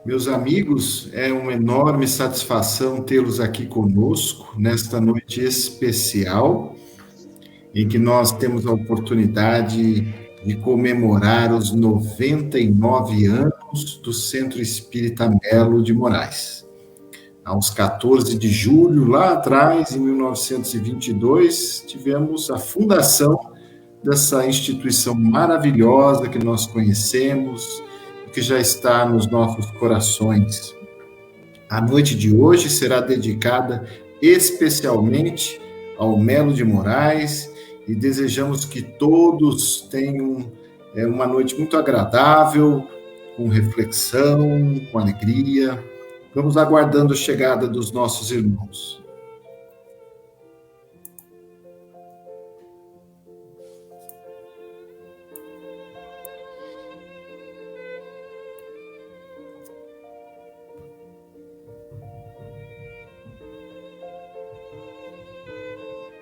Meus amigos, é uma enorme satisfação tê-los aqui conosco nesta noite especial, em que nós temos a oportunidade de comemorar os 99 anos do Centro Espírita Melo de Moraes. Há uns 14 de julho, lá atrás, em 1922, tivemos a fundação dessa instituição maravilhosa que nós conhecemos, que já está nos nossos corações. A noite de hoje será dedicada especialmente ao Melo de Moraes e desejamos que todos tenham uma noite muito agradável, com reflexão, com alegria. Vamos aguardando a chegada dos nossos irmãos.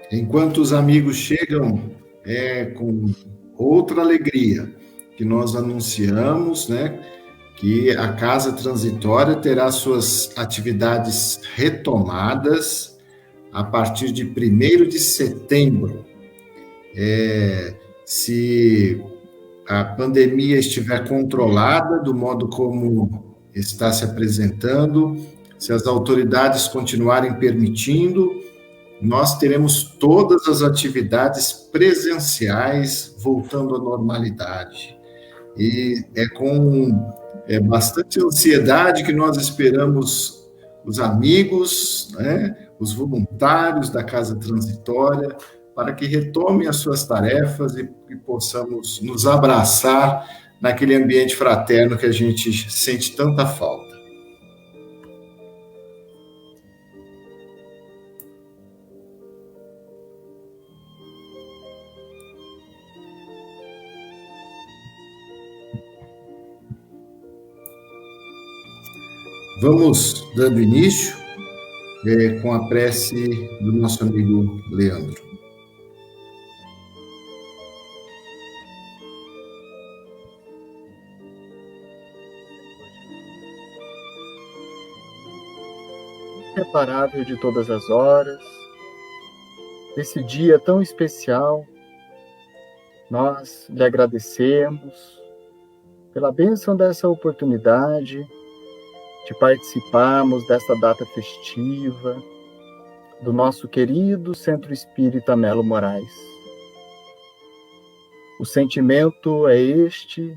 Enquanto os amigos chegam, com outra alegria que nós anunciamos, né, que a Casa Transitória terá suas atividades retomadas a partir de 1º de setembro. Se a pandemia estiver controlada do modo como está se apresentando, se as autoridades continuarem permitindo, nós teremos todas as atividades presenciais voltando à normalidade. E é com bastante ansiedade que nós esperamos os amigos, né, os voluntários da Casa Transitória, para que retomem as suas tarefas e possamos nos abraçar naquele ambiente fraterno que a gente sente tanta falta. Vamos dando início com a prece do nosso amigo Leandro. Irreparável de todas as horas, esse dia tão especial, nós lhe agradecemos pela bênção dessa oportunidade de participarmos desta data festiva do nosso querido Centro Espírita Melo Moraes. O sentimento é este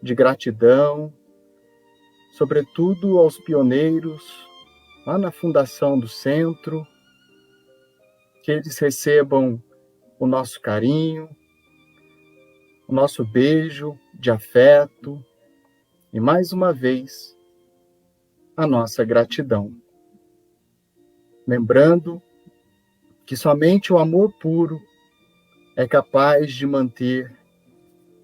de gratidão, sobretudo aos pioneiros lá na fundação do centro, que eles recebam o nosso carinho, o nosso beijo de afeto e, mais uma vez, a nossa gratidão. Lembrando que somente o amor puro é capaz de manter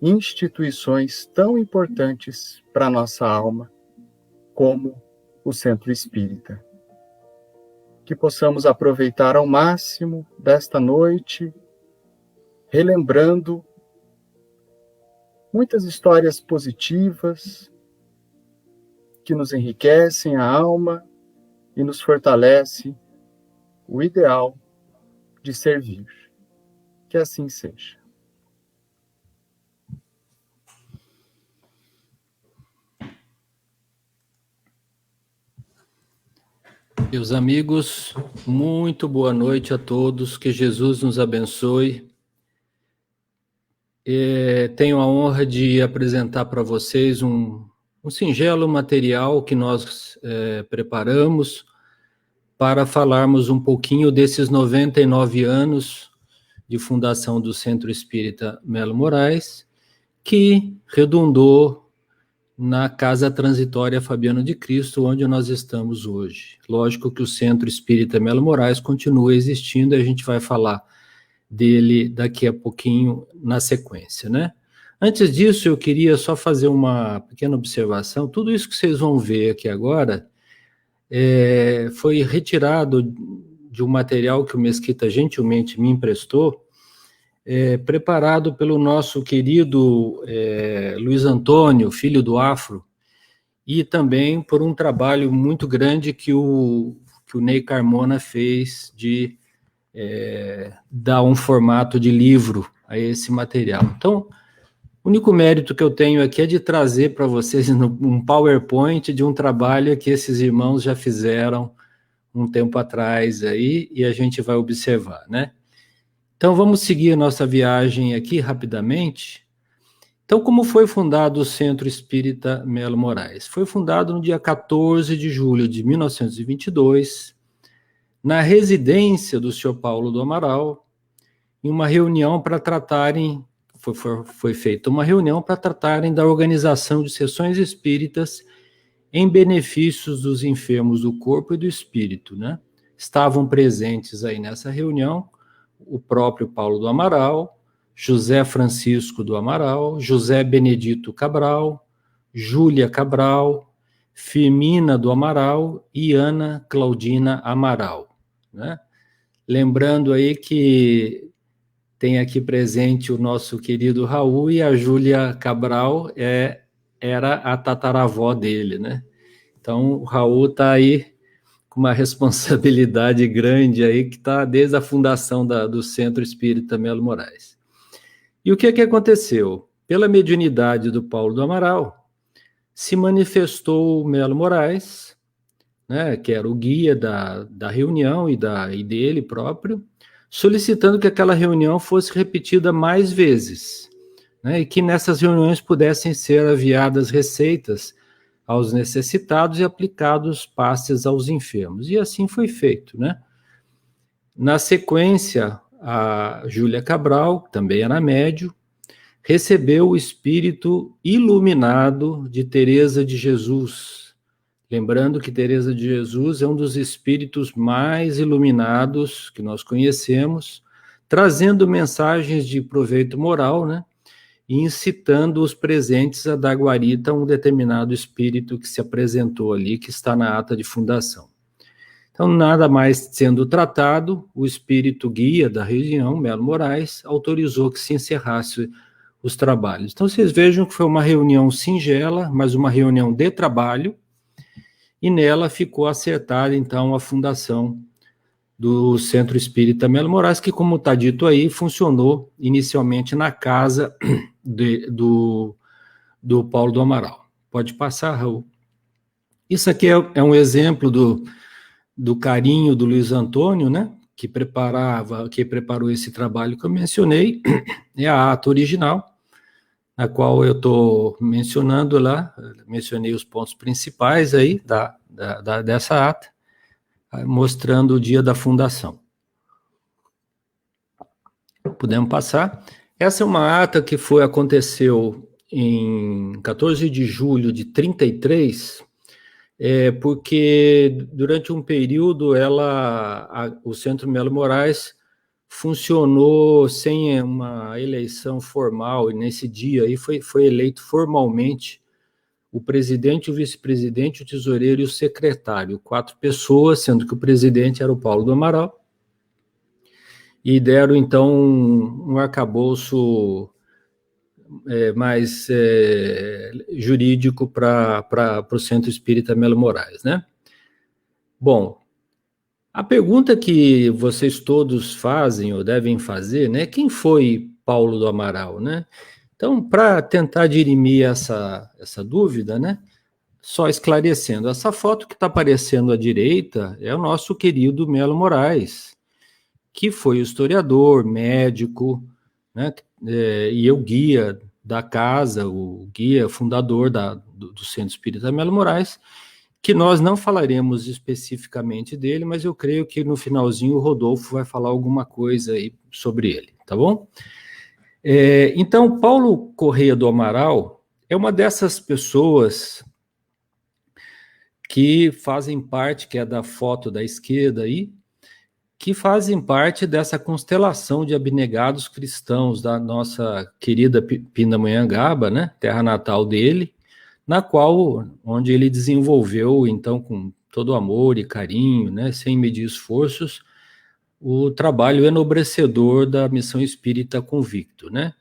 instituições tão importantes para a nossa alma, como o Centro Espírita. Que possamos aproveitar ao máximo desta noite, relembrando muitas histórias positivas que nos enriquecem a alma e nos fortalece o ideal de servir. Que assim seja. Meus amigos, muito boa noite a todos, que Jesus nos abençoe. Tenho a honra de apresentar para vocês um singelo material que nós preparamos para falarmos um pouquinho desses 99 anos de fundação do Centro Espírita Melo Moraes, que redundou na Casa Transitória Fabiano de Cristo, onde nós estamos hoje. Lógico que o Centro Espírita Melo Moraes continua existindo, e a gente vai falar dele daqui a pouquinho na sequência, né? Antes disso, eu queria só fazer uma pequena observação. Tudo isso que vocês vão ver aqui agora foi retirado de um material que o Mesquita gentilmente me emprestou, preparado pelo nosso querido Luiz Antônio, filho do Afro, e também por um trabalho muito grande que o Ney Carmona fez de dar um formato de livro a esse material. Então, o único mérito que eu tenho aqui é de trazer para vocês um PowerPoint de um trabalho que esses irmãos já fizeram um tempo atrás aí, e a gente vai observar, né? Então, vamos seguir a nossa viagem aqui rapidamente. Então, como foi fundado o Centro Espírita Melo Moraes? Foi fundado no dia 14 de julho de 1922, na residência do senhor Paulo do Amaral, em uma reunião para tratarem, foi feita uma reunião para tratarem da organização de sessões espíritas em benefícios dos enfermos do corpo e do espírito, né? Estavam presentes aí nessa reunião o próprio Paulo do Amaral, José Francisco do Amaral, José Benedito Cabral, Júlia Cabral, Firmina do Amaral e Ana Claudina Amaral, né? Lembrando aí que tem aqui presente o nosso querido Raul, e a Júlia Cabral era a tataravó dele, né? Então, o Raul está aí com uma responsabilidade grande aí, que está desde a fundação do Centro Espírita Melo Moraes. E o que aconteceu? Pela mediunidade do Paulo do Amaral, se manifestou o Melo Moraes, né, que era o guia da reunião e dele próprio, solicitando que aquela reunião fosse repetida mais vezes, né, e que nessas reuniões pudessem ser enviadas receitas aos necessitados e aplicados passes aos enfermos. E assim foi feito, né? Na sequência, a Júlia Cabral, que também era médium, recebeu o espírito iluminado de Teresa de Jesus. Lembrando que Teresa de Jesus é um dos espíritos mais iluminados que nós conhecemos, trazendo mensagens de proveito moral, né? E incitando os presentes a dar guarita a um determinado espírito que se apresentou ali, que está na ata de fundação. Então, nada mais sendo tratado, o espírito guia da região, Melo Moraes, autorizou que se encerrasse os trabalhos. Então, vocês vejam que foi uma reunião singela, mas uma reunião de trabalho, e nela ficou acertada, então, a fundação do Centro Espírita Melo Moraes, que, como está dito aí, funcionou inicialmente na casa do Paulo do Amaral. Pode passar, Raul. Isso aqui é um exemplo do carinho do Luiz Antônio, né, que preparou esse trabalho que eu mencionei. É a ata original, na qual eu estou mencionando lá, mencionei os pontos principais aí dessa ata, mostrando o dia da fundação. Podemos passar. Essa é uma ata que aconteceu em 14 de julho de 33, porque durante um período o Centro Melo Moraes funcionou sem uma eleição formal, e nesse dia aí foi eleito formalmente o presidente, o vice-presidente, o tesoureiro e o secretário, 4 pessoas, sendo que o presidente era o Paulo do Amaral, e deram, então, um arcabouço mais jurídico para o Centro Espírita Melo Moraes, né? Bom, a pergunta que vocês todos fazem ou devem fazer, né? Quem foi Paulo do Amaral, né? Então, para tentar dirimir essa dúvida, né? Só esclarecendo, essa foto que está aparecendo à direita é o nosso querido Melo Moraes, que foi o historiador, médico, né? E o guia da casa, o guia fundador do Centro Espírita Melo Moraes, que nós não falaremos especificamente dele, mas eu creio que no finalzinho o Rodolfo vai falar alguma coisa aí sobre ele, tá bom? Então, Paulo Correia do Amaral é uma dessas pessoas que fazem parte, que é da foto da esquerda aí, que fazem parte dessa constelação de abnegados cristãos da nossa querida Pindamonhangaba, né, terra natal dele, onde ele desenvolveu, então, com todo amor e carinho, né, sem medir esforços, o trabalho enobrecedor da Missão Espírita Convicto, né?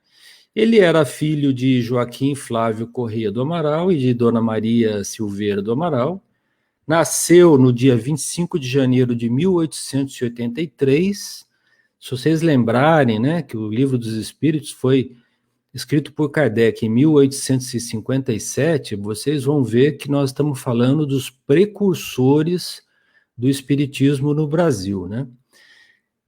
Ele era filho de Joaquim Flávio Corrêa do Amaral e de Dona Maria Silveira do Amaral. Nasceu no dia 25 de janeiro de 1883. Se vocês lembrarem, né, que o Livro dos Espíritos foi escrito por Kardec em 1857, vocês vão ver que nós estamos falando dos precursores do Espiritismo no Brasil, né?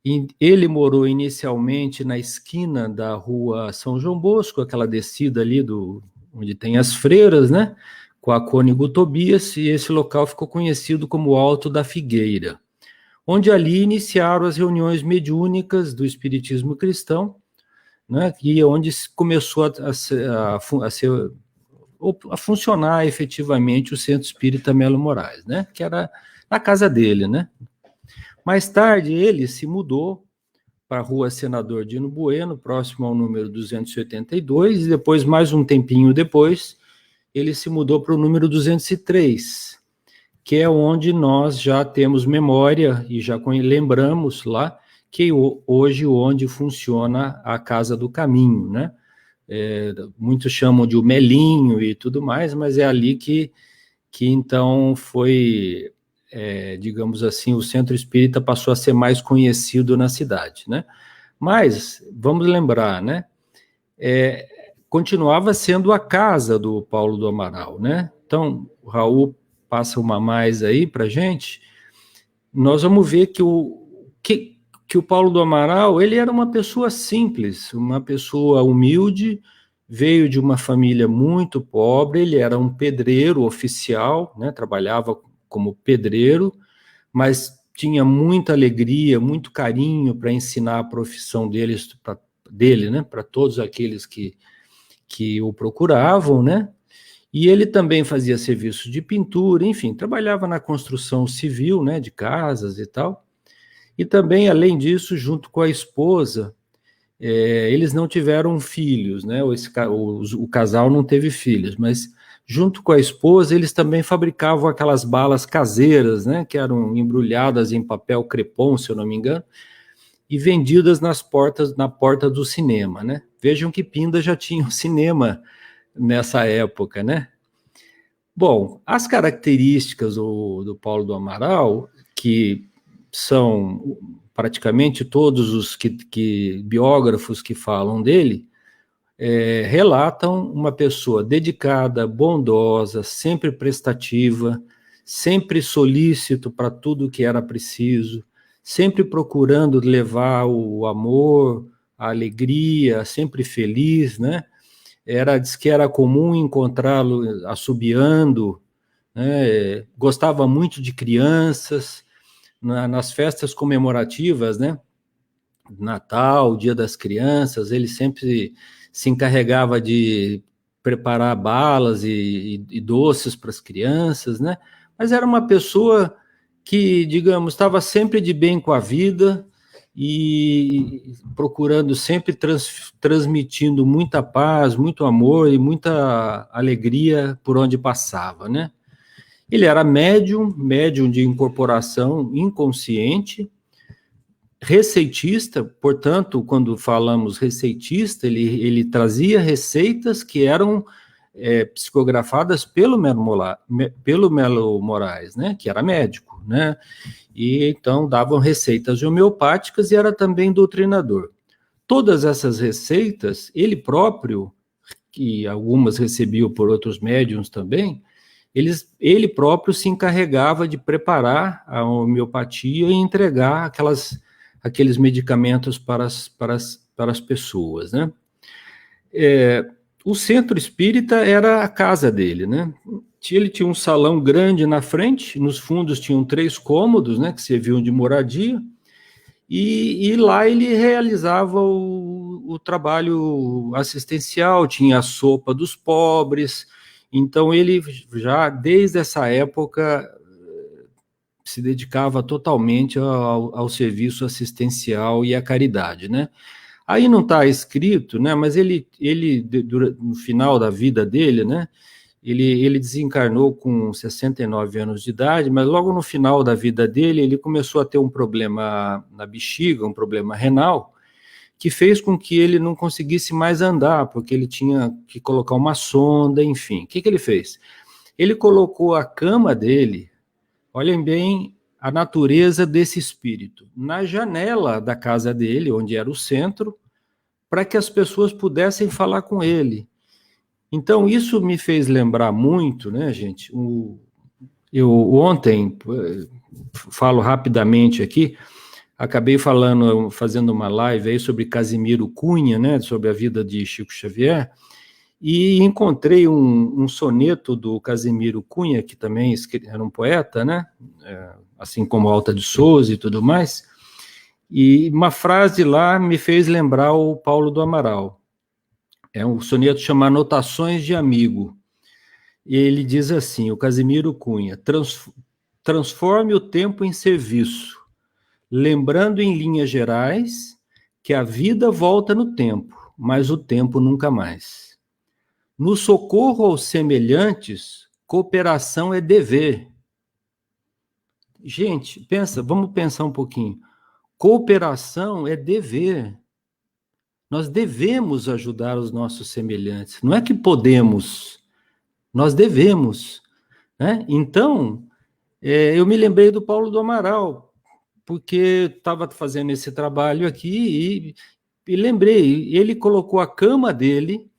E ele morou inicialmente na esquina da rua São João Bosco, aquela descida ali onde tem as freiras, né? Com a Cônego Tobias, e esse local ficou conhecido como Alto da Figueira, onde ali iniciaram as reuniões mediúnicas do Espiritismo cristão, né, e onde começou a funcionar efetivamente o Centro Espírita Melo Moraes, né, que era na casa dele, né. Mais tarde ele se mudou para a Rua Senador Dino Bueno, próximo ao número 282, e depois, mais um tempinho depois, ele se mudou para o número 203, que é onde nós já temos memória e já lembramos lá, que hoje onde funciona a Casa do Caminho, né? Muitos chamam de o Melinho e tudo mais, mas é ali que então foi, digamos assim, o Centro Espírita passou a ser mais conhecido na cidade, né? Mas, vamos lembrar, né? Continuava sendo a casa do Paulo do Amaral, né? Então, o Raul passa uma mais aí para a gente. Nós vamos ver que o Paulo do Amaral, ele era uma pessoa simples, uma pessoa humilde, veio de uma família muito pobre, ele era um pedreiro oficial, né, trabalhava como pedreiro, mas tinha muita alegria, muito carinho para ensinar a profissão dele, né, para todos aqueles que o procuravam, né, e ele também fazia serviços de pintura, enfim, trabalhava na construção civil, né, de casas e tal. E também, além disso, junto com a esposa, eles não tiveram filhos, né? O casal não teve filhos, mas junto com a esposa, eles também fabricavam aquelas balas caseiras, né? Que eram embrulhadas em papel crepom, se eu não me engano, e vendidas na porta do cinema, né? Vejam que Pinda já tinha um cinema nessa época, né? Bom, as características do Paulo do Amaral, que são praticamente todos os biógrafos que falam dele, relatam uma pessoa dedicada, bondosa, sempre prestativa, sempre solícito para tudo que era preciso, sempre procurando levar o amor, a alegria, sempre feliz, né? Diz que era comum encontrá-lo assobiando, né? Gostava muito de crianças. Nas festas comemorativas, né? Natal, Dia das Crianças, ele sempre se encarregava de preparar balas e doces para as crianças, né? Mas era uma pessoa que, digamos, estava sempre de bem com a vida e procurando sempre transmitindo muita paz, muito amor e muita alegria por onde passava, né? Ele era médium de incorporação inconsciente, receitista, portanto, quando falamos receitista, ele trazia receitas que eram psicografadas pelo Melo Moraes, né, que era médico, né, e então davam receitas homeopáticas e era também doutrinador. Todas essas receitas, ele próprio, que algumas recebiam por outros médiuns também, ele próprio se encarregava de preparar a homeopatia e entregar aqueles medicamentos para as pessoas, né? O Centro Espírita era a casa dele, né? Ele tinha um salão grande na frente, nos fundos tinham 3 cômodos, né, que serviam de moradia, e lá ele realizava o trabalho assistencial, tinha a sopa dos pobres. Então, ele já, desde essa época, se dedicava totalmente ao serviço assistencial e à caridade, né? Aí não está escrito, né? Mas ele no final da vida dele, né? Ele desencarnou com 69 anos de idade, mas logo no final da vida dele, ele começou a ter um problema na bexiga, um problema renal, que fez com que ele não conseguisse mais andar, porque ele tinha que colocar uma sonda, enfim. O que ele fez? Ele colocou a cama dele, olhem bem a natureza desse espírito, na janela da casa dele, onde era o centro, para que as pessoas pudessem falar com ele. Então, isso me fez lembrar muito, né, gente? Eu ontem, falo rapidamente aqui, acabei fazendo uma live aí sobre Casimiro Cunha, né, sobre a vida de Chico Xavier, e encontrei um soneto do Casimiro Cunha, que também era um poeta, né, assim como Alta de Souza e tudo mais, e uma frase lá me fez lembrar o Paulo do Amaral. É um soneto chamado Anotações de Amigo. E ele diz assim, o Casimiro Cunha: transforme o tempo em serviço, lembrando em linhas gerais que a vida volta no tempo, mas o tempo nunca mais. No socorro aos semelhantes, cooperação é dever. Gente, vamos pensar um pouquinho. Cooperação é dever. Nós devemos ajudar os nossos semelhantes. Não é que podemos, nós devemos, né? Então, eu me lembrei do Paulo do Amaral, porque estava fazendo esse trabalho aqui e lembrei, ele colocou a cama dele,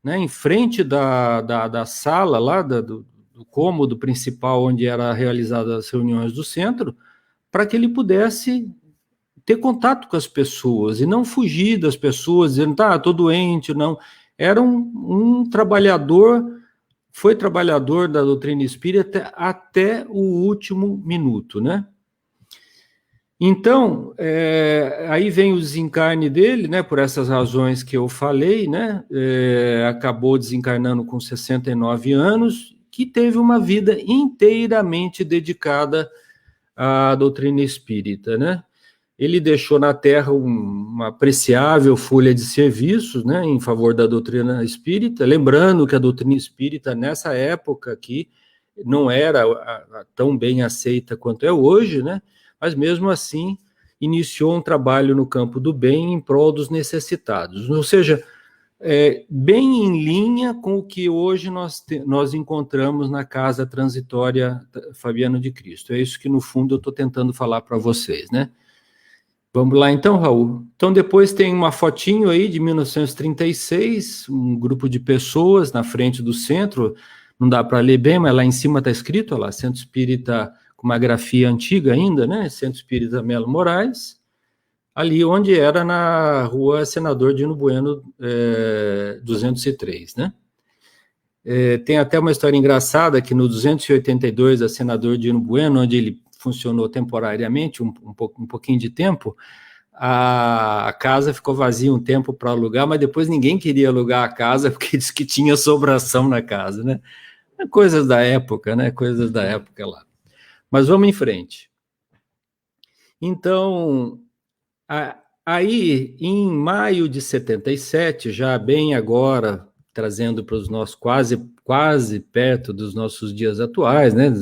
né, em frente da sala lá, do cômodo principal onde eram realizadas as reuniões do centro, para que ele pudesse ter contato com as pessoas e não fugir das pessoas, dizendo, estou doente, não. Era um trabalhador, foi trabalhador da doutrina espírita até o último minuto, né? Então, aí vem o desencarne dele, né, por essas razões que eu falei, né, acabou desencarnando com 69 anos, que teve uma vida inteiramente dedicada à doutrina espírita, né? Ele deixou na Terra uma apreciável folha de serviços, né, em favor da doutrina espírita, lembrando que a doutrina espírita, nessa época aqui, não era tão bem aceita quanto é hoje, né, mas mesmo assim iniciou um trabalho no campo do bem em prol dos necessitados, ou seja, bem em linha com o que hoje nós encontramos na Casa Transitória Fabiano de Cristo. É isso que, no fundo, eu estou tentando falar para vocês, né? Vamos lá então, Raul. Então depois tem uma fotinho aí de 1936, um grupo de pessoas na frente do centro, não dá para ler bem, mas lá em cima está escrito, olha lá, Centro Espírita, com uma grafia antiga ainda, né? Centro Espírita Melo Moraes, ali onde era na rua Senador Dino Bueno, 203, né? Tem até uma história engraçada que no 282, a Senador Dino Bueno, onde ele funcionou temporariamente, um pouquinho de tempo, a casa ficou vazia um tempo para alugar, mas depois ninguém queria alugar a casa porque disse que tinha sobração na casa, né? Coisas da época, né? Coisas da época lá. Mas vamos em frente. Então, aí, em maio de 77, já bem agora, trazendo para os nossos quase perto dos nossos dias atuais, né?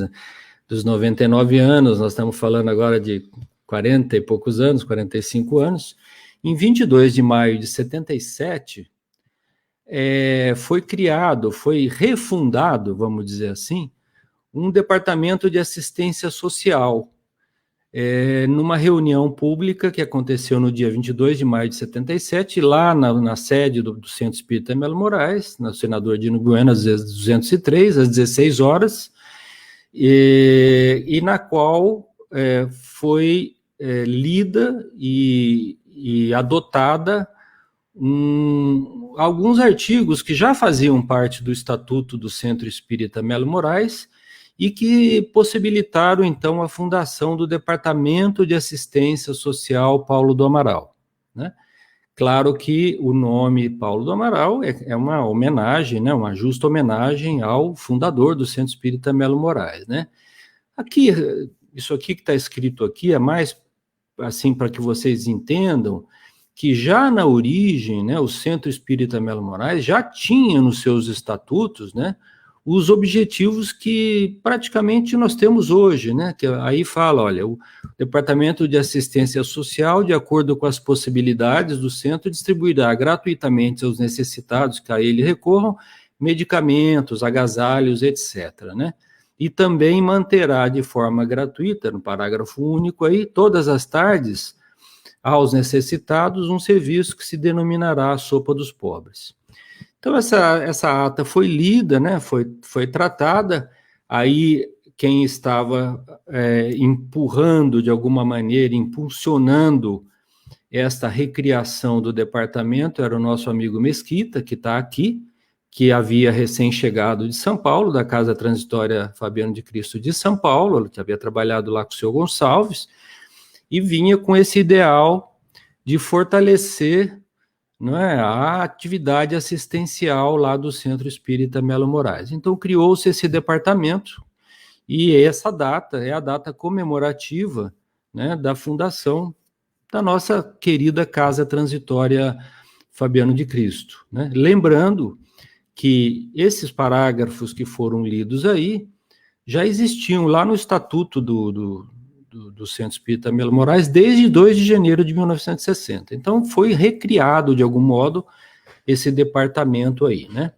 Dos 99 anos, nós estamos falando agora de 40 e poucos anos, 45 anos. Em 22 de maio de 77, foi refundado, vamos dizer assim, um departamento de assistência social, numa reunião pública que aconteceu no dia 22 de maio de 77, lá na sede do Centro Espírita Melo Moraes, na Senador Dino Bueno, às 203, às 16 horas, e na qual foi lida e adotada alguns artigos que já faziam parte do Estatuto do Centro Espírita Melo Moraes e que possibilitaram, então, a fundação do Departamento de Assistência Social Paulo do Amaral, né? Claro que o nome Paulo do Amaral é uma homenagem, né, uma justa homenagem ao fundador do Centro Espírita Melo Moraes, né? Aqui, isso aqui que está escrito aqui é mais, assim, para que vocês entendam que já na origem, né, o Centro Espírita Melo Moraes já tinha nos seus estatutos, né, os objetivos que praticamente nós temos hoje, né? Que aí fala, olha, o Departamento de Assistência Social, de acordo com as possibilidades do centro, distribuirá gratuitamente aos necessitados que a ele recorram medicamentos, agasalhos, etc., né? E também manterá de forma gratuita, no parágrafo único aí, todas as tardes, aos necessitados, um serviço que se denominará a Sopa dos Pobres. Então, essa ata foi lida, né, foi tratada, aí quem estava empurrando, de alguma maneira, impulsionando esta recriação do departamento era o nosso amigo Mesquita, que está aqui, que havia recém-chegado de São Paulo, da Casa Transitória Fabiano de Cristo de São Paulo, que havia trabalhado lá com o seu Gonçalves, e vinha com esse ideal de fortalecer, não é, a atividade assistencial lá do Centro Espírita Melo Moraes. Então, criou-se esse departamento, e essa data é a data comemorativa, né, da fundação da nossa querida Casa Transitória Fabiano de Cristo, né? Lembrando que esses parágrafos que foram lidos aí já existiam lá no Estatuto do Centro Espírita Melo Moraes desde 2 de janeiro de 1960. Então, foi recriado, de algum modo, esse departamento aí, né?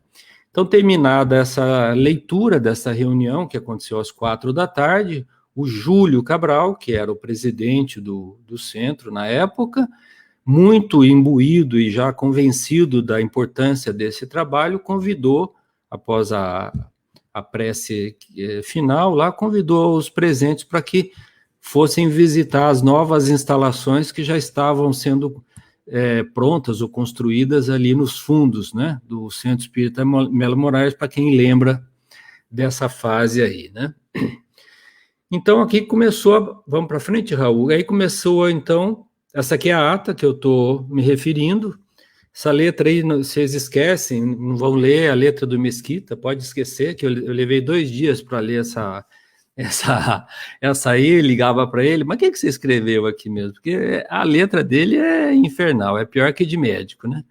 Então, terminada essa leitura dessa reunião, que aconteceu às 16h, o Júlio Cabral, que era o presidente do centro na época, muito imbuído e já convencido da importância desse trabalho, convidou, após a prece final lá, convidou os presentes para que fossem visitar as novas instalações que já estavam sendo prontas ou construídas ali nos fundos, né, do Centro Espírita Melo Moraes, para quem lembra dessa fase aí, né. Então, aqui começou, vamos para frente, Raul, aí começou, então, essa aqui é a ata que eu estou me referindo. Essa letra aí, vocês esquecem, não vão ler a letra do Mesquita, pode esquecer, que eu levei 2 dias para ler essa aí, ligava para ele, mas o que você escreveu aqui mesmo? Porque a letra dele é infernal, é pior que de médico, né?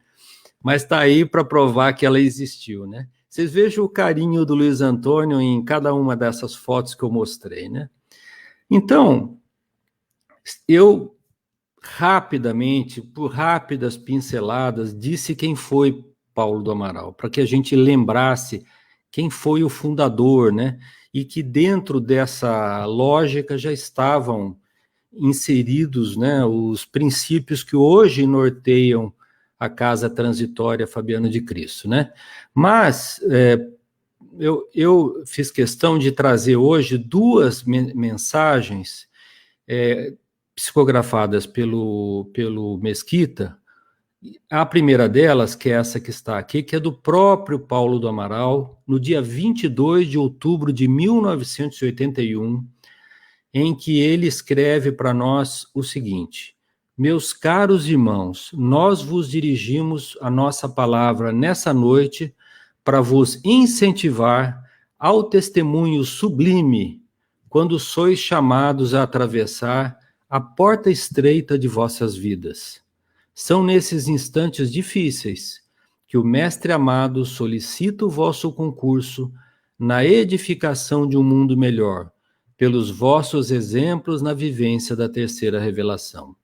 Mas está aí para provar que ela existiu, né? Vocês vejam o carinho do Luiz Antônio em cada uma dessas fotos que eu mostrei, né? Então, eu rapidamente, por rápidas pinceladas, disse quem foi Paulo do Amaral, para que a gente lembrasse quem foi o fundador, né? E que dentro dessa lógica já estavam inseridos, né, os princípios que hoje norteiam a Casa Transitória Fabiano de Cristo, né? Mas eu fiz questão de trazer hoje 2 mensagens psicografadas pelo Mesquita. A primeira delas, que é essa que está aqui, que é do próprio Paulo do Amaral, no dia 22 de outubro de 1981, em que ele escreve para nós o seguinte: meus caros irmãos, nós vos dirigimos a nossa palavra nessa noite para vos incentivar ao testemunho sublime quando sois chamados a atravessar a porta estreita de vossas vidas. São nesses instantes difíceis que o Mestre amado solicita o vosso concurso na edificação de um mundo melhor, pelos vossos exemplos na vivência da terceira revelação.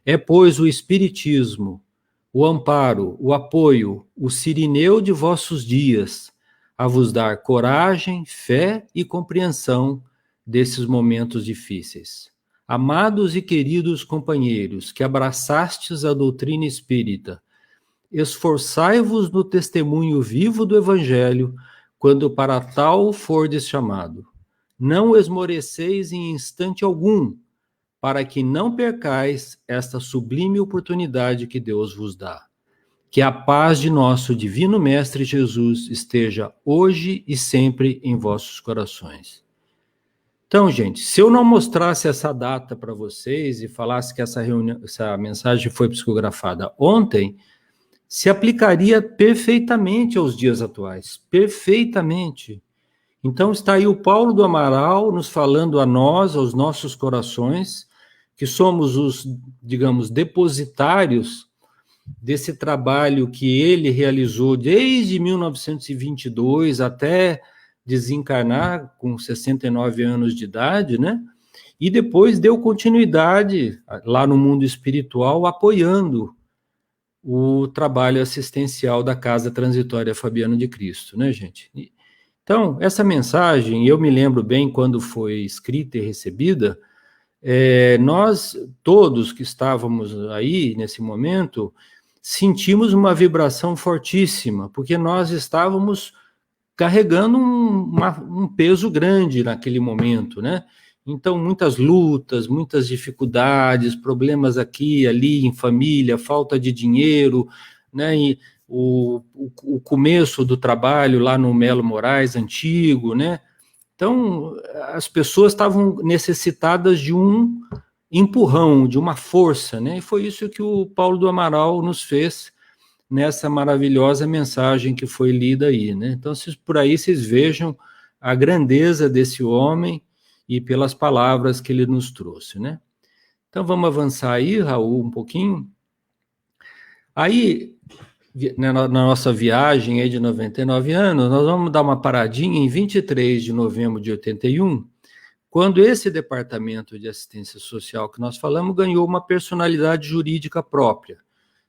É, pois, o Espiritismo, o amparo, o apoio, o cirineu de vossos dias, a vos dar coragem, fé e compreensão desses momentos difíceis. Amados e queridos companheiros, que abraçastes a doutrina espírita, esforçai-vos no testemunho vivo do Evangelho, quando para tal fordes chamado. Não esmoreceis em instante algum, para que não percais esta sublime oportunidade que Deus vos dá. Que a paz de nosso Divino Mestre Jesus esteja hoje e sempre em vossos corações. Então, gente, se eu não mostrasse essa data para vocês e falasse que essa mensagem foi psicografada ontem, se aplicaria perfeitamente aos dias atuais, perfeitamente. Então está aí o Paulo do Amaral nos falando a nós, aos nossos corações, que somos os, digamos, depositários desse trabalho que ele realizou desde 1922 até desencarnar com 69 anos de idade, né? E depois deu continuidade lá no mundo espiritual, apoiando o trabalho assistencial da Casa Transitória Fabiano de Cristo, né, gente? Então, essa mensagem, eu me lembro bem quando foi escrita e recebida, nós, todos que estávamos aí nesse momento, sentimos uma vibração fortíssima, porque nós estávamos carregando um peso grande naquele momento, né? Então, muitas lutas, muitas dificuldades, problemas aqui, ali, em família, falta de dinheiro, né? E o começo do trabalho lá no Melo Moraes, antigo, né? Então, as pessoas estavam necessitadas de um empurrão, de uma força, né? E foi isso que o Paulo do Amaral nos fez nessa maravilhosa mensagem que foi lida aí, né? Então, por aí vocês vejam a grandeza desse homem e pelas palavras que ele nos trouxe, né? Então, vamos avançar aí, Raul, um pouquinho. Aí, na nossa viagem aí de 99 anos, nós vamos dar uma paradinha em 23 de novembro de 81, quando esse departamento de assistência social que nós falamos ganhou uma personalidade jurídica própria,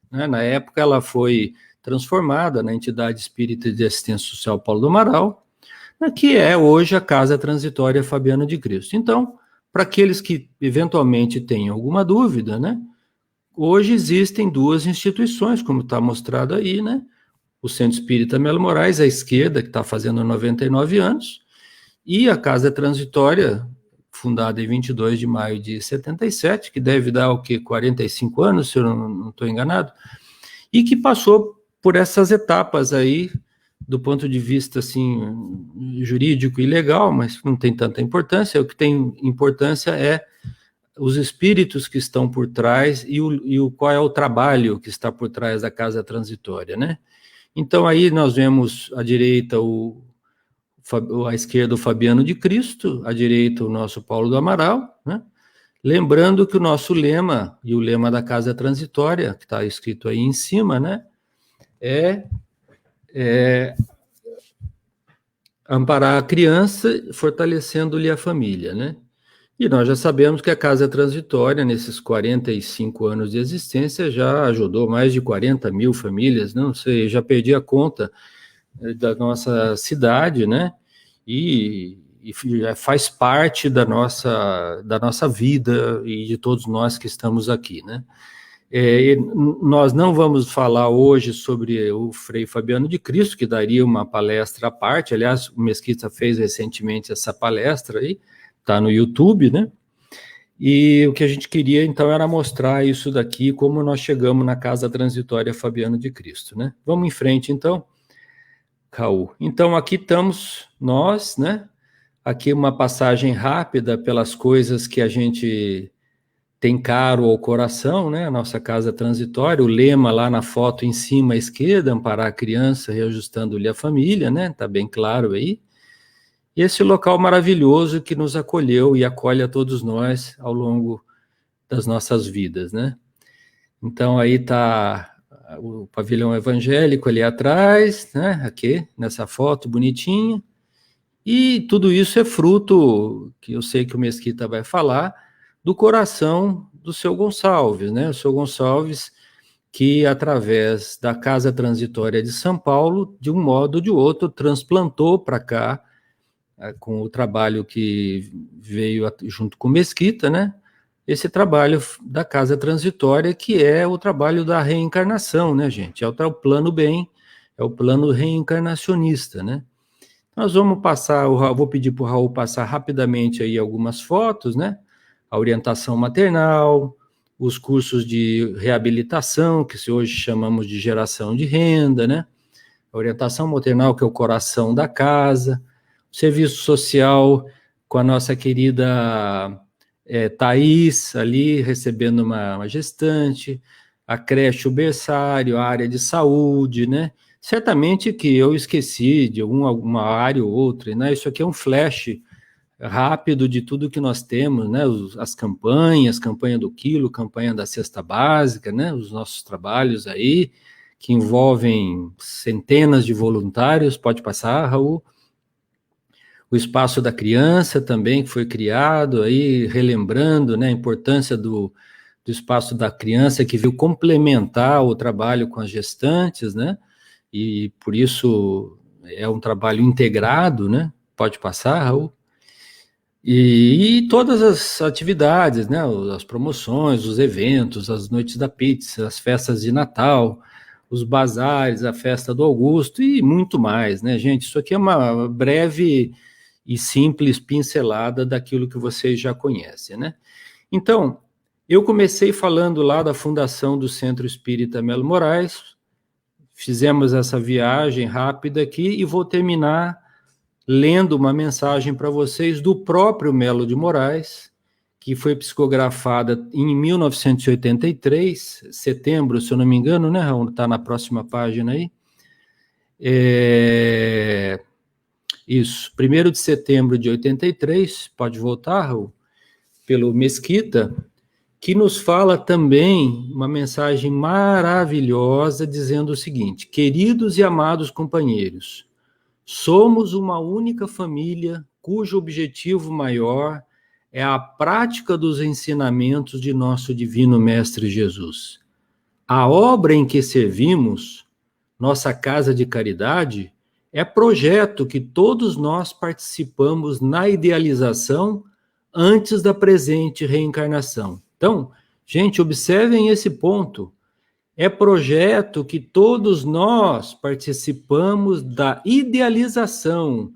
né? Na época, ela foi transformada na Entidade Espírita de Assistência Social Paulo do Amaral, que é hoje a Casa Transitória Fabiano de Cristo. Então, para aqueles que eventualmente tenham alguma dúvida, né? Hoje existem duas instituições, como está mostrado aí, né? O Centro Espírita Melo Moraes, à esquerda, que está fazendo 99 anos, e a Casa Transitória, fundada em 22 de maio de 77, que deve dar o quê? 45 anos, se eu não estou enganado, e que passou por essas etapas aí, do ponto de vista, assim, jurídico e legal, mas não tem tanta importância. O que tem importância é os espíritos que estão por trás e qual é o trabalho que está por trás da Casa Transitória, né? Então, aí nós vemos à direita à esquerda o Fabiano de Cristo, à direita o nosso Paulo do Amaral, né? Lembrando que o nosso lema, e o lema da Casa Transitória, que está escrito aí em cima, né? Amparar a criança, fortalecendo-lhe a família, né? E nós já sabemos que a Casa Transitória, nesses 45 anos de existência, já ajudou mais de 40 mil famílias, não sei, já perdi a conta da nossa cidade, né? E faz parte da nossa vida e de todos nós que estamos aqui, né? Nós não vamos falar hoje sobre o Frei Fabiano de Cristo, que daria uma palestra à parte. Aliás, o Mesquita fez recentemente essa palestra aí, está no YouTube, né? E o que a gente queria, então, era mostrar isso daqui, como nós chegamos na Casa Transitória Fabiano de Cristo, né? Vamos em frente, então, Raul. Então, aqui estamos nós, né? Aqui uma passagem rápida pelas coisas que a gente tem caro ao coração, né? A nossa Casa Transitória, o lema lá na foto em cima à esquerda, amparar a criança, reajustando-lhe a família, né? Tá bem claro aí. E esse local maravilhoso que nos acolheu e acolhe a todos nós ao longo das nossas vidas, né? Então, aí está o pavilhão evangélico ali atrás, né? Aqui, nessa foto bonitinha. E tudo isso é fruto, que eu sei que o Mesquita vai falar, do coração do seu Gonçalves, né? O seu Gonçalves, que através da Casa Transitória de São Paulo, de um modo ou de outro, transplantou para cá, com o trabalho que veio junto com Mesquita, né? Esse trabalho da Casa Transitória, que é o trabalho da reencarnação, né, gente? É o plano bem, é o plano reencarnacionista, né? Nós vamos passar, vou pedir para o Raul passar rapidamente aí algumas fotos, né? A orientação maternal, os cursos de reabilitação, que hoje chamamos de geração de renda, né? A orientação maternal, que é o coração da casa, o serviço social com a nossa querida Thaís, ali recebendo uma gestante, a creche, o berçário, a área de saúde, né? Certamente que eu esqueci de alguma área ou outra, né? Isso aqui é um flash rápido de tudo que nós temos, né? As campanhas, campanha do quilo, campanha da cesta básica, né? Os nossos trabalhos aí, que envolvem centenas de voluntários. Pode passar, Raul. o Espaço da Criança também, que foi criado, aí relembrando, né, a importância do Espaço da Criança, que veio complementar o trabalho com as gestantes, né, e por isso é um trabalho integrado, né, pode passar, Raul? E todas as atividades, né, as promoções, os eventos, as noites da pizza, as festas de Natal, os bazares, a festa do Augusto e muito mais, né, gente? Isso aqui é uma breve e simples pincelada daquilo que vocês já conhecem, né? Então, eu comecei falando lá da fundação do Centro Espírita Melo Moraes, fizemos essa viagem rápida aqui e vou terminar lendo uma mensagem para vocês do próprio Melo de Moraes, que foi psicografada em 1983, setembro, se eu não me engano, né, Raul? Está na próxima página aí. Isso, 1º de setembro de 83, pode voltar, Raul? Pelo Mesquita, que nos fala também uma mensagem maravilhosa, dizendo o seguinte: queridos e amados companheiros, somos uma única família cujo objetivo maior é a prática dos ensinamentos de nosso Divino Mestre Jesus. A obra em que servimos, nossa casa de caridade, é projeto que todos nós participamos na idealização antes da presente reencarnação. Então, gente, observem esse ponto. É projeto que todos nós participamos da idealização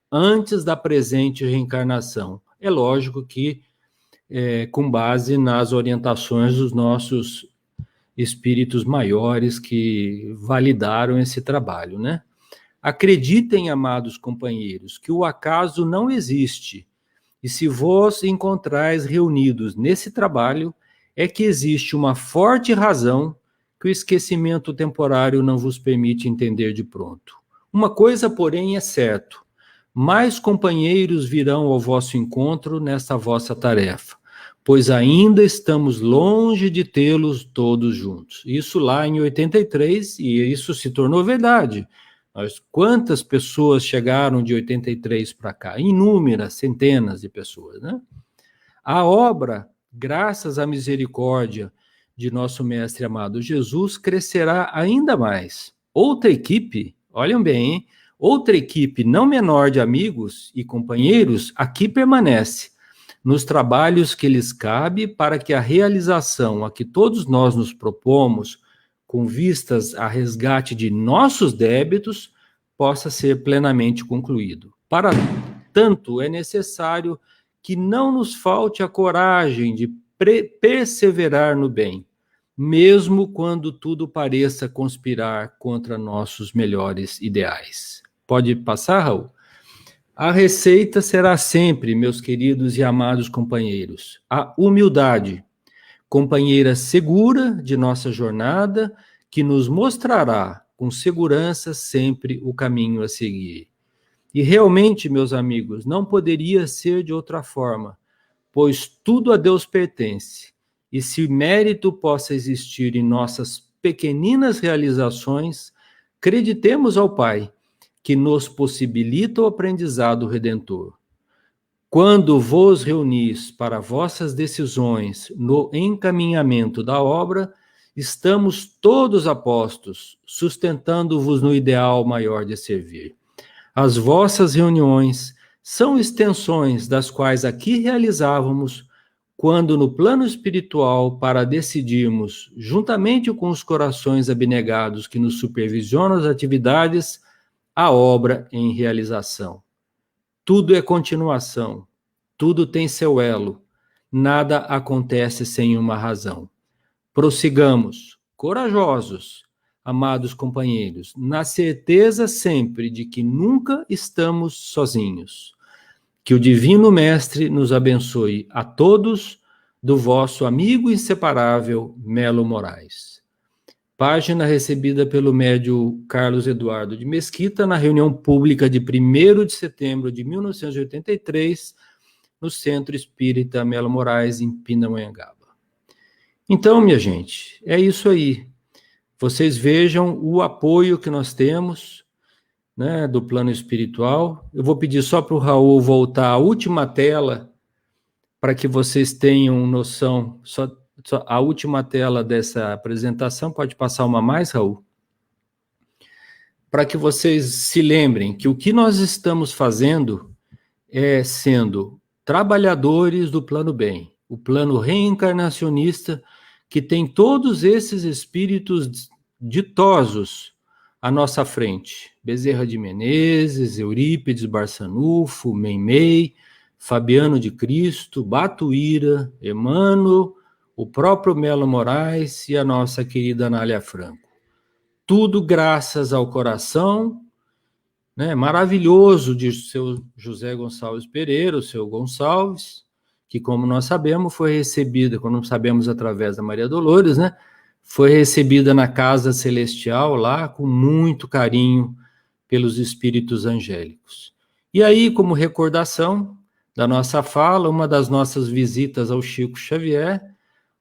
antes da presente reencarnação. É lógico que com base nas orientações dos nossos espíritos maiores que validaram esse trabalho, né? Acreditem, amados companheiros, que o acaso não existe, e se vós encontrais reunidos nesse trabalho, é que existe uma forte razão que o esquecimento temporário não vos permite entender de pronto. Uma coisa, porém, é certo: mais companheiros virão ao vosso encontro nesta vossa tarefa, pois ainda estamos longe de tê-los todos juntos. Isso lá em 83, e isso se tornou verdade. Quantas pessoas chegaram de 83 para cá? Inúmeras, centenas de pessoas, né? A obra, graças à misericórdia de nosso Mestre amado Jesus, crescerá ainda mais. Outra equipe, olhem bem, hein? Outra equipe não menor de amigos e companheiros aqui permanece, nos trabalhos que lhes cabe para que a realização a que todos nós nos propomos, com vistas a resgate de nossos débitos, possa ser plenamente concluído. Para tanto, é necessário que não nos falte a coragem de perseverar no bem, mesmo quando tudo pareça conspirar contra nossos melhores ideais. Pode passar, Raul? A receita será sempre, meus queridos e amados companheiros, a humildade, companheira segura de nossa jornada, que nos mostrará com segurança sempre o caminho a seguir. E realmente, meus amigos, não poderia ser de outra forma, pois tudo a Deus pertence, e se mérito possa existir em nossas pequeninas realizações, acreditemos ao Pai, que nos possibilita o aprendizado redentor. Quando vos reunis para vossas decisões no encaminhamento da obra, estamos todos a postos, sustentando-vos no ideal maior de servir. As vossas reuniões são extensões das quais aqui realizávamos, quando no plano espiritual, para decidirmos, juntamente com os corações abnegados que nos supervisionam as atividades, a obra em realização. Tudo é continuação, tudo tem seu elo, nada acontece sem uma razão. Prossigamos, corajosos, amados companheiros, na certeza sempre de que nunca estamos sozinhos. Que o Divino Mestre nos abençoe a todos, do vosso amigo inseparável Melo Moraes. Página recebida pelo médium Carlos Eduardo de Mesquita na reunião pública de 1º de setembro de 1983, no Centro Espírita Melo Moraes, em Pindamonhangaba. Então, minha gente, é isso aí. Vocês vejam o apoio que nós temos, né, do plano espiritual. Eu vou pedir só para o Raul voltar à última tela, para que vocês tenham noção, só a última tela dessa apresentação, pode passar uma mais, Raul? Para que vocês se lembrem que o que nós estamos fazendo é sendo trabalhadores do plano bem, o plano reencarnacionista, que tem todos esses espíritos ditosos à nossa frente. Bezerra de Menezes, Eurípides Barçanufo, Meimei, Fabiano de Cristo, Batuíra, Emmanuel, o próprio Melo Moraes e a nossa querida Anália Franco. Tudo graças ao coração, né, maravilhoso de seu José Gonçalves Pereira, o seu Gonçalves, que, como nós sabemos, foi recebida, quando sabemos através da Maria Dolores, né, foi recebida na casa celestial lá com muito carinho pelos espíritos angélicos. E aí, como recordação da nossa fala, uma das nossas visitas ao Chico Xavier,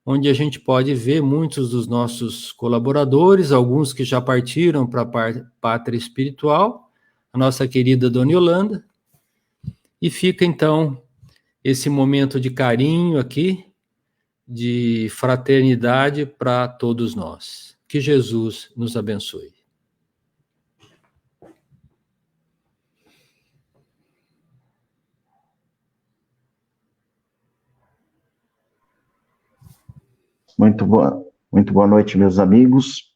onde a gente pode ver muitos dos nossos colaboradores, alguns que já partiram para a pátria espiritual, a nossa querida Dona Yolanda, e fica então esse momento de carinho aqui, de fraternidade para todos nós. Que Jesus nos abençoe. Muito boa noite, meus amigos.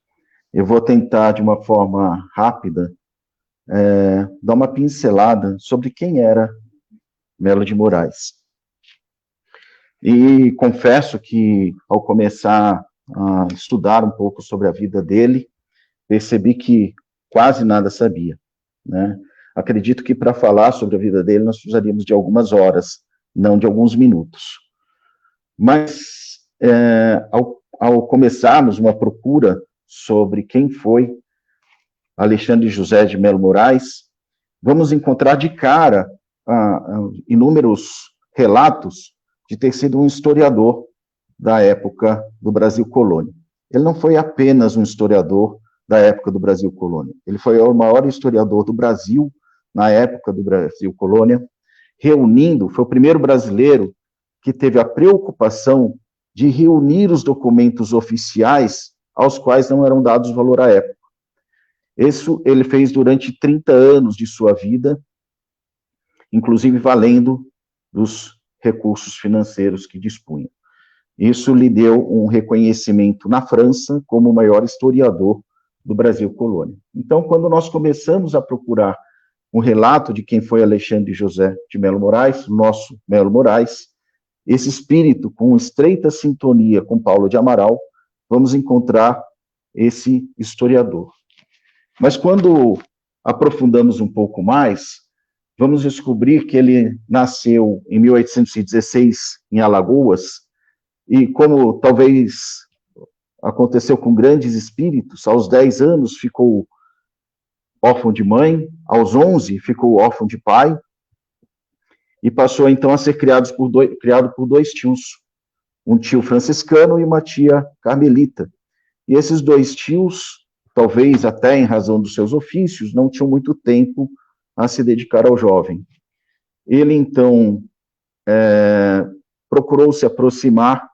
Eu vou tentar, de uma forma rápida, dar uma pincelada sobre quem era Melo de Moraes. E confesso que, ao começar a estudar um pouco sobre a vida dele, percebi que quase nada sabia, né? Acredito que, para falar sobre a vida dele, nós precisaríamos de algumas horas, não de alguns minutos. Mas, ao começarmos uma procura sobre quem foi Alexandre José de Melo Moraes, vamos encontrar de cara inúmeros relatos de ter sido um historiador da época do Brasil Colônia. Ele não foi apenas um historiador da época do Brasil Colônia, ele foi o maior historiador do Brasil na época do Brasil Colônia, foi o primeiro brasileiro que teve a preocupação de reunir os documentos oficiais aos quais não eram dados valor à época. Isso ele fez durante 30 anos de sua vida, inclusive valendo dos recursos financeiros que dispunha. Isso lhe deu um reconhecimento na França como o maior historiador do Brasil Colônia. Então, quando nós começamos a procurar um relato de quem foi Alexandre José de Melo Moraes, nosso Melo Moraes, esse espírito com estreita sintonia com Paulo de Amaral, vamos encontrar esse historiador. Mas quando aprofundamos um pouco mais, vamos descobrir que ele nasceu em 1816 em Alagoas, e como talvez aconteceu com grandes espíritos, aos 10 anos ficou órfão de mãe, aos 11 ficou órfão de pai, e passou então a ser criado por dois tios, um tio franciscano e uma tia carmelita. E esses dois tios, talvez até em razão dos seus ofícios, não tinham muito tempo a se dedicar ao jovem. Ele então procurou se aproximar,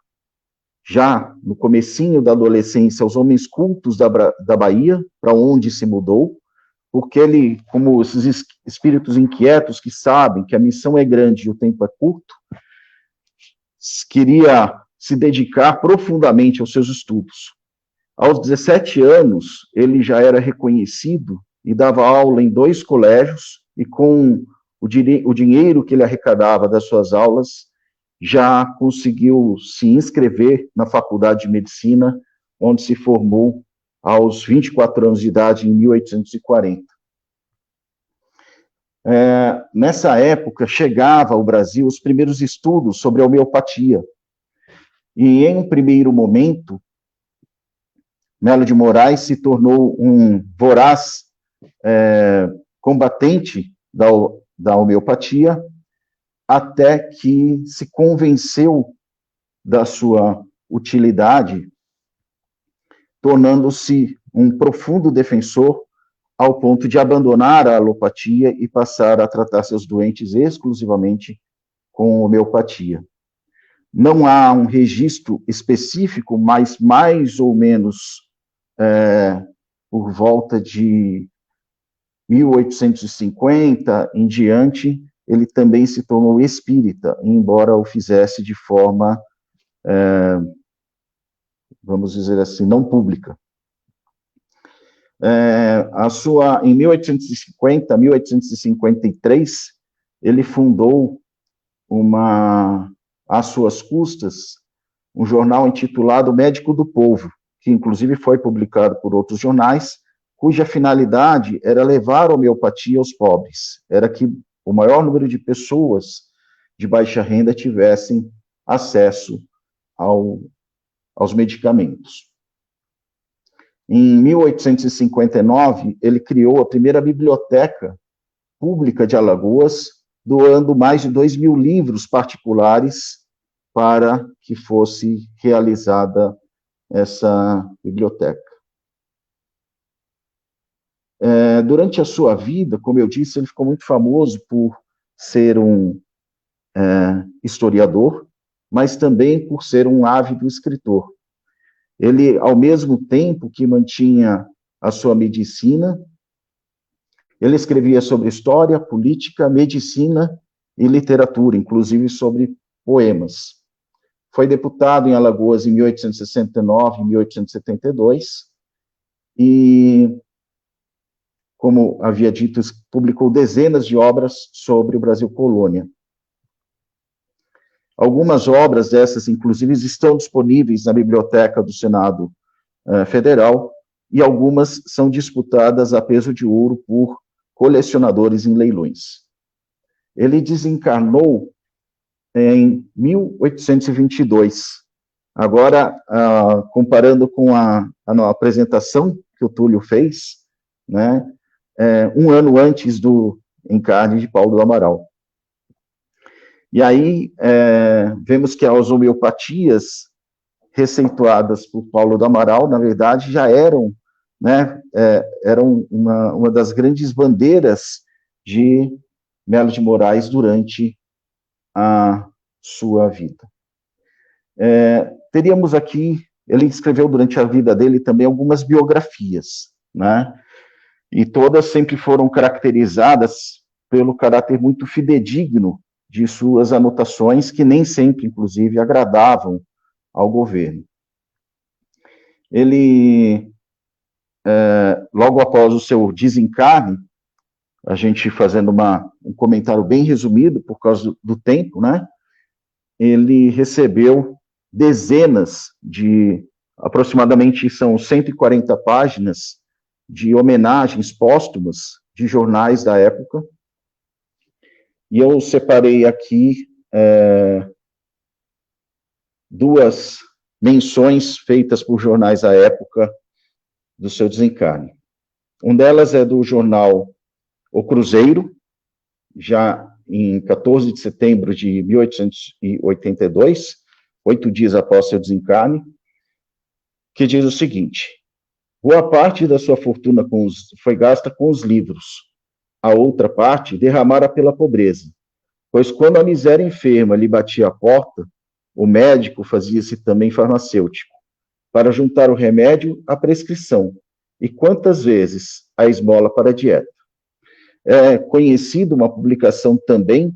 já no comecinho da adolescência, aos homens cultos da Bahia, para onde se mudou, porque ele, como esses espíritos inquietos que sabem que a missão é grande e o tempo é curto, queria se dedicar profundamente aos seus estudos. Aos 17 anos, ele já era reconhecido e dava aula em 2 colégios, e com o dinheiro que ele arrecadava das suas aulas, já conseguiu se inscrever na Faculdade de Medicina, onde se formou aos 24 anos de idade, em 1840. Nessa época, chegava ao Brasil os primeiros estudos sobre a homeopatia. E, em um primeiro momento, Melo de Moraes se tornou um voraz combatente da homeopatia, até que se convenceu da sua utilidade, tornando-se um profundo defensor ao ponto de abandonar a alopatia e passar a tratar seus doentes exclusivamente com homeopatia. Não há um registro específico, mas mais ou menos por volta de 1850 em diante, ele também se tornou espírita, embora o fizesse de forma, vamos dizer assim, não pública. Em 1850, 1853, ele fundou às suas custas, um jornal intitulado Médico do Povo, que inclusive foi publicado por outros jornais, cuja finalidade era levar a homeopatia aos pobres, era que o maior número de pessoas de baixa renda tivessem acesso aos medicamentos. Em 1859, ele criou a primeira biblioteca pública de Alagoas, doando mais de 2.000 livros particulares para que fosse realizada essa biblioteca. Durante a sua vida, como eu disse, ele ficou muito famoso por ser um historiador, mas também por ser um ávido escritor. Ele, ao mesmo tempo que mantinha a sua medicina, ele escrevia sobre história, política, medicina e literatura, inclusive sobre poemas. Foi deputado em Alagoas em 1869 e 1872, e, como havia dito, publicou dezenas de obras sobre o Brasil colônia. Algumas obras dessas, inclusive, estão disponíveis na Biblioteca do Senado Federal, e algumas são disputadas a peso de ouro por colecionadores em leilões. Ele desencarnou em 1822. Agora, comparando com a apresentação que o Túlio fez, né, um ano antes do encarne de Paulo do Amaral. E aí, vemos que as homeopatias receituadas por Paulo do Amaral, na verdade, já eram, né, eram uma das grandes bandeiras de Melo de Moraes durante a sua vida. Teríamos aqui, ele escreveu durante a vida dele também algumas biografias, né, e todas sempre foram caracterizadas pelo caráter muito fidedigno de suas anotações, que nem sempre, inclusive, agradavam ao governo. Ele, logo após o seu desencarne, a gente fazendo um comentário bem resumido, por causa do tempo, né, ele recebeu dezenas de, aproximadamente são 140 páginas, de homenagens póstumas de jornais da época, e eu separei aqui duas menções feitas por jornais à época do seu desencarne. Uma delas é do jornal O Cruzeiro, já em 14 de setembro de 1882, 8 dias após seu desencarne, que diz o seguinte: boa parte da sua fortuna foi gasta com os livros, a outra parte derramara pela pobreza, pois quando a miséria enferma lhe batia a porta, o médico fazia-se também farmacêutico, para juntar o remédio à prescrição, e quantas vezes a esmola para a dieta. É conhecido uma publicação também,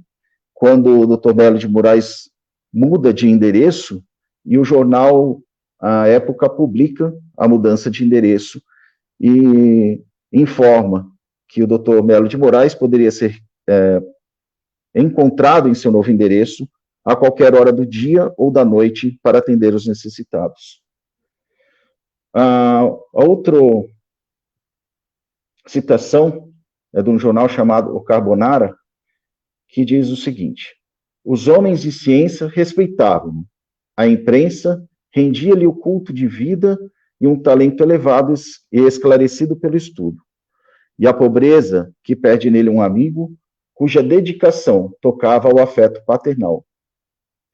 quando o Dr. Melo de Moraes muda de endereço, e o jornal, à época, publica a mudança de endereço, e informa que o Dr. Melo de Moraes poderia ser encontrado em seu novo endereço a qualquer hora do dia ou da noite para atender os necessitados. A outra citação é de um jornal chamado O Carbonara, que diz o seguinte: os homens de ciência respeitavam-no, a imprensa rendia-lhe o culto de vida e um talento elevado e esclarecido pelo estudo, e a pobreza, que perde nele um amigo, cuja dedicação tocava ao afeto paternal.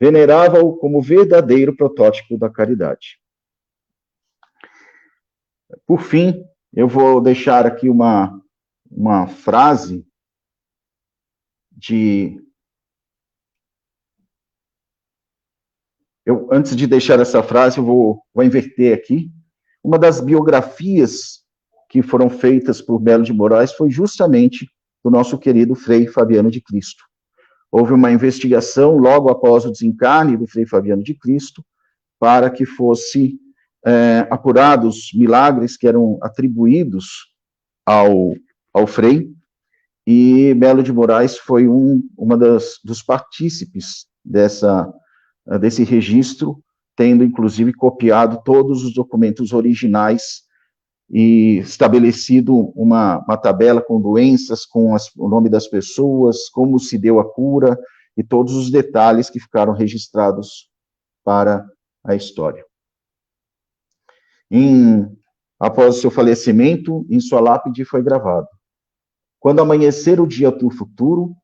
Venerava-o como verdadeiro protótipo da caridade. Por fim, Eu vou deixar aqui uma frase antes de deixar essa frase, eu vou inverter aqui. Uma das biografias que foram feitas por Melo de Moraes foi justamente do nosso querido Frei Fabiano de Cristo. Houve uma investigação logo após o desencarne do Frei Fabiano de Cristo para que fosse apurados milagres que eram atribuídos ao Frei, e Melo de Moraes foi uma dos partícipes desse registro, tendo inclusive copiado todos os documentos originais e estabelecido uma tabela com doenças, com o nome das pessoas, como se deu a cura, e todos os detalhes que ficaram registrados para a história. Após o seu falecimento, em sua lápide foi gravado: quando amanhecer o dia do futuro,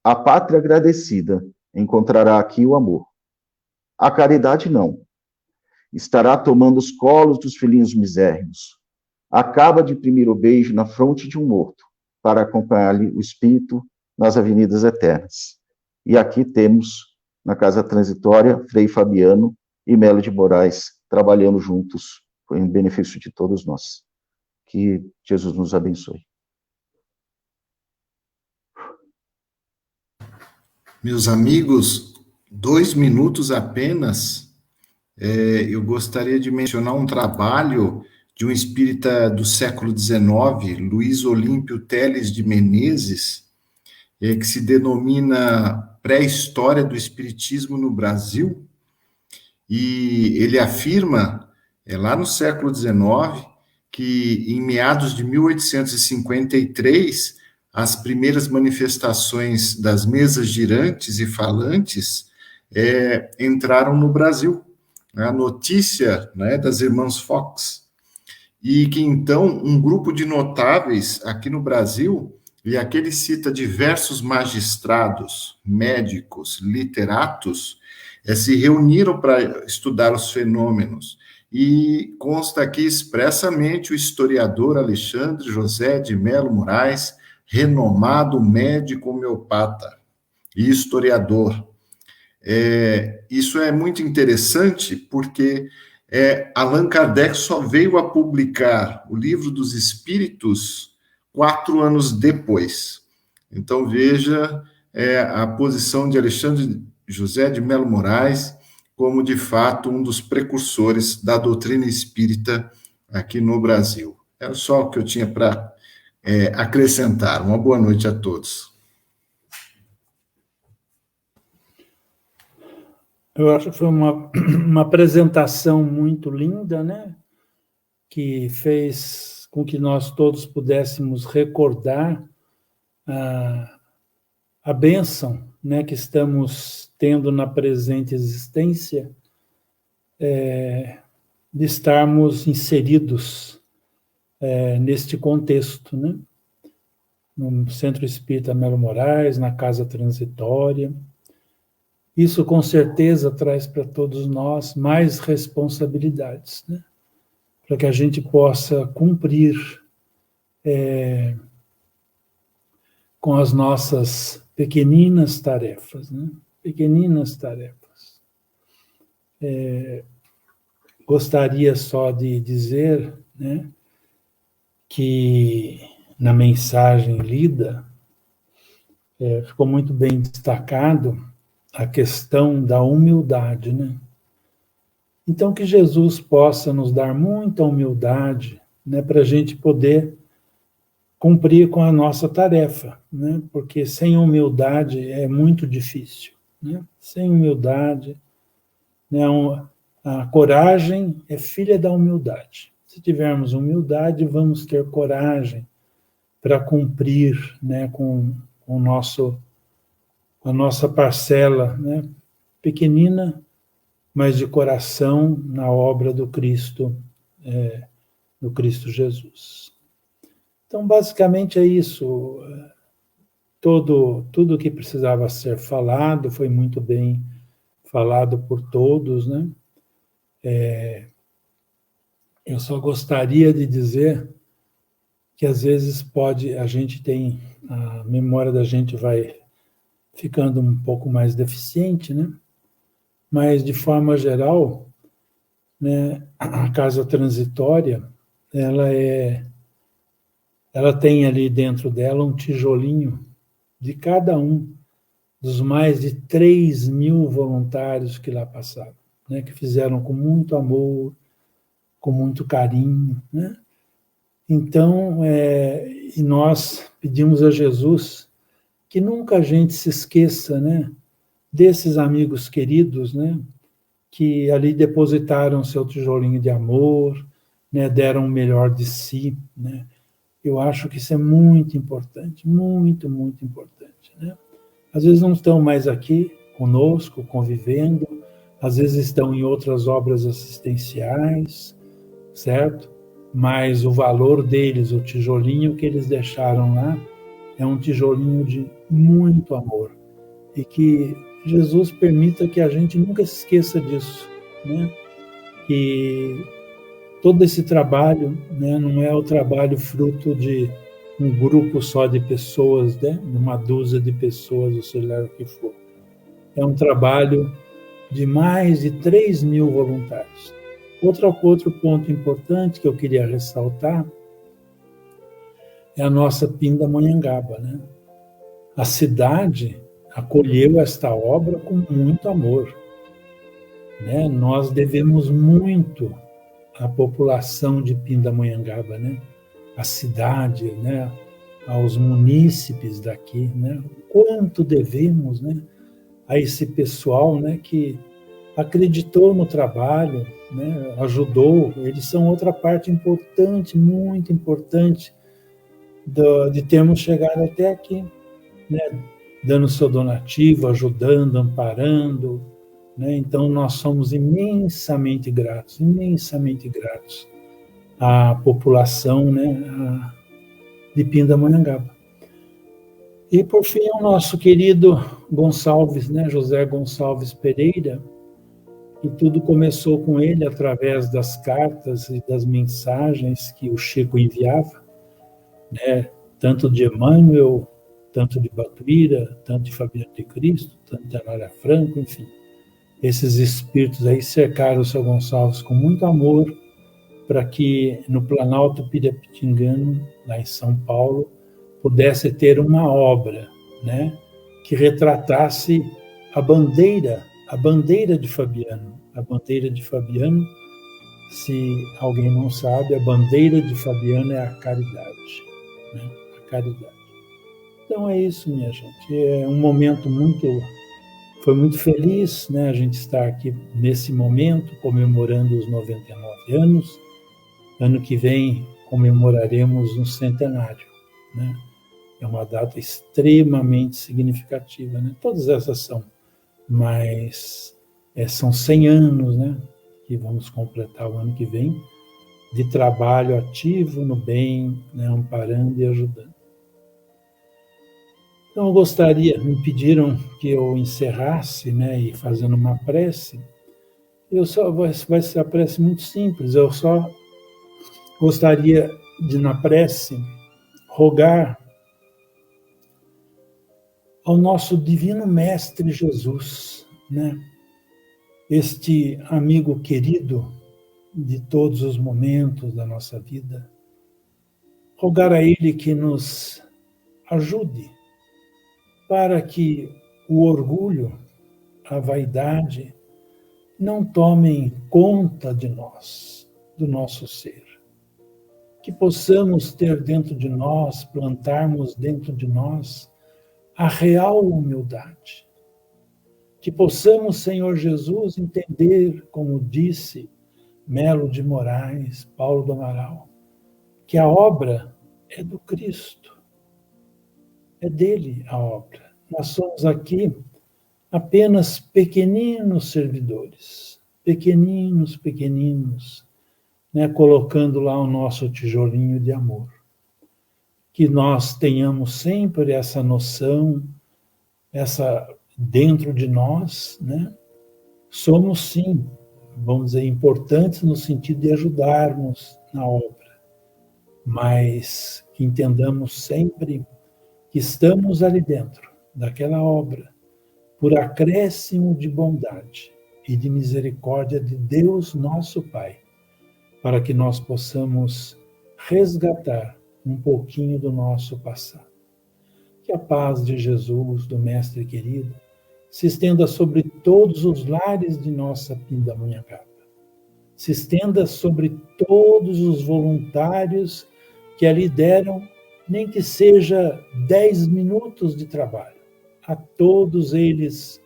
a pátria agradecida encontrará aqui o amor. A caridade não. Estará tomando os colos dos filhinhos misérrimos. Acaba de imprimir o beijo na fronte de um morto, para acompanhar-lhe o espírito nas avenidas eternas. E aqui temos, na Casa Transitória, Frei Fabiano e Melo de Moraes trabalhando juntos em benefício de todos nós. Que Jesus nos abençoe. Meus amigos, 2 minutos apenas, eu gostaria de mencionar um trabalho de um espírita do século XIX, Luiz Olímpio Teles de Menezes, que se denomina Pré-História do Espiritismo no Brasil, e ele afirma, lá no século XIX, que em meados de 1853, as primeiras manifestações das mesas girantes e falantes entraram no Brasil. A notícia, né, das irmãs Fox, e que então um grupo de notáveis aqui no Brasil, e aqui ele cita diversos magistrados, médicos, literatos, se reuniram para estudar os fenômenos. E consta aqui expressamente o historiador Alexandre José de Melo Moraes, renomado médico homeopata e historiador. Isso é muito interessante porque Allan Kardec só veio a publicar o Livro dos Espíritos 4 anos depois. Então, veja a posição de Alexandre José de Melo Moraes como, de fato, um dos precursores da doutrina espírita aqui no Brasil. Era só o que eu tinha para acrescentar. Uma boa noite a todos. Eu acho que foi uma apresentação muito linda, né? Que fez com que nós todos pudéssemos recordar a bênção, né, que estamos tendo na presente existência, de estarmos inseridos neste contexto, né? No Centro Espírita Melo Moraes, na Casa Transitória. Isso, com certeza, traz para todos nós mais responsabilidades, né? Para que a gente possa cumprir com as nossas pequeninas tarefas, né? Pequeninas tarefas. Gostaria só de dizer, né, que na mensagem lida ficou muito bem destacado a questão da humildade, né? Então, que Jesus possa nos dar muita humildade, né, para a gente poder cumprir com a nossa tarefa, né? Porque sem humildade é muito difícil, né? Sem humildade, né, a coragem é filha da humildade. Se tivermos humildade, vamos ter coragem para cumprir, né, com a nossa parcela, né, pequenina, mas de coração, na obra do Cristo Jesus. Então, basicamente é isso. Tudo que precisava ser falado foi muito bem falado por todos, né? Eu só gostaria de dizer que às vezes a memória da gente vai ficando um pouco mais deficiente, né? Mas, de forma geral, né, a casa transitória, ela tem ali dentro dela um tijolinho de cada um dos mais de 3.000 voluntários que lá passaram, né, que fizeram com muito amor, com muito carinho, né? Então, e nós pedimos a Jesus que nunca a gente se esqueça, né, desses amigos queridos, né, que ali depositaram seu tijolinho de amor, né, deram o melhor de si, né? Eu acho que isso é muito importante, muito, muito importante, né? Às vezes não estão mais aqui conosco, convivendo, às vezes estão em outras obras assistenciais, certo? Mas o valor deles, o tijolinho que eles deixaram lá, é um tijolinho de muito amor. E que Jesus permita que a gente nunca se esqueça disso, né? Que todo esse trabalho, né, não é o trabalho fruto de um grupo só de pessoas, né, uma dúzia de pessoas, ou seja lá o que for. É um trabalho de mais de 3.000 voluntários. Outro ponto importante que eu queria ressaltar é a nossa Pindamonhangaba, né? A cidade acolheu esta obra com muito amor, né? Nós devemos muito à população de Pindamonhangaba, né? A cidade, né? Aos munícipes daqui, né? Quanto devemos, né? A esse pessoal, né? Que acreditou no trabalho, né? Ajudou. Eles são outra parte importante, muito importante, de termos chegado até aqui, né? Dando seu donativo, ajudando, amparando, né? Então nós somos imensamente gratos à população, né? De Pindamonhangaba. E por fim o nosso querido Gonçalves, né? José Gonçalves Pereira, e tudo começou com ele através das cartas e das mensagens que o Chico enviava, né? Tanto de Emmanuel, tanto de Batuíra, tanto de Fabiano de Cristo, tanto de Anália Franco, enfim. Esses espíritos aí cercaram o seu Gonçalves com muito amor para que no Planalto Pirapitingano, lá em São Paulo, pudesse ter uma obra, né, que retratasse a bandeira de Fabiano. A bandeira de Fabiano, se alguém não sabe, a bandeira de Fabiano é a caridade, né? A caridade. Então é isso, minha gente. É um momento foi muito feliz, né, a gente estar aqui nesse momento, comemorando os 99 anos. Ano que vem comemoraremos um centenário, né? É uma data extremamente significativa, né? Todas essas são, mas são 100 anos, né, que vamos completar o ano que vem, de trabalho ativo no bem, né, amparando e ajudando. Então, me pediram que eu encerrasse, né, e fazendo uma prece. Vai ser a prece muito simples, eu só gostaria de, na prece, rogar ao nosso Divino Mestre Jesus, né, este amigo querido de todos os momentos da nossa vida, rogar a Ele que nos ajude para que o orgulho, a vaidade, não tomem conta de nós, do nosso ser. Que possamos ter dentro de nós, plantarmos dentro de nós a real humildade. Que possamos, Senhor Jesus, entender, como disse Melo de Moraes, Paulo do Amaral, que a obra é do Cristo. É dele a obra. Nós somos aqui apenas pequeninos servidores, pequeninos, né, colocando lá o nosso tijolinho de amor. Que nós tenhamos sempre essa noção, dentro de nós, né? Somos sim, vamos dizer, importantes no sentido de ajudarmos na obra, mas entendamos sempre que estamos ali dentro daquela obra por acréscimo de bondade e de misericórdia de Deus nosso Pai, para que nós possamos resgatar um pouquinho do nosso passado. Que a paz de Jesus, do Mestre querido, se estenda sobre todos os lares de nossa Pindamonhangaba. Se estenda sobre todos os voluntários que ali deram, nem que seja 10 minutos de trabalho. A todos eles,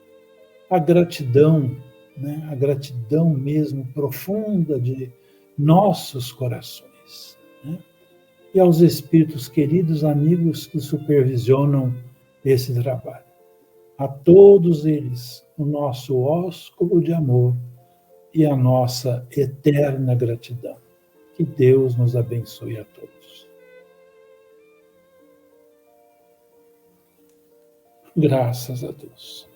a gratidão, né? A gratidão mesmo profunda de nossos corações, né? E aos espíritos queridos, amigos que supervisionam esse trabalho. A todos eles, o nosso ósculo de amor e a nossa eterna gratidão. Que Deus nos abençoe a todos. Graças a Deus.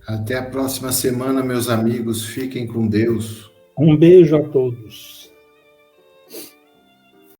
Até a próxima semana, meus amigos. Fiquem com Deus. Um beijo a todos.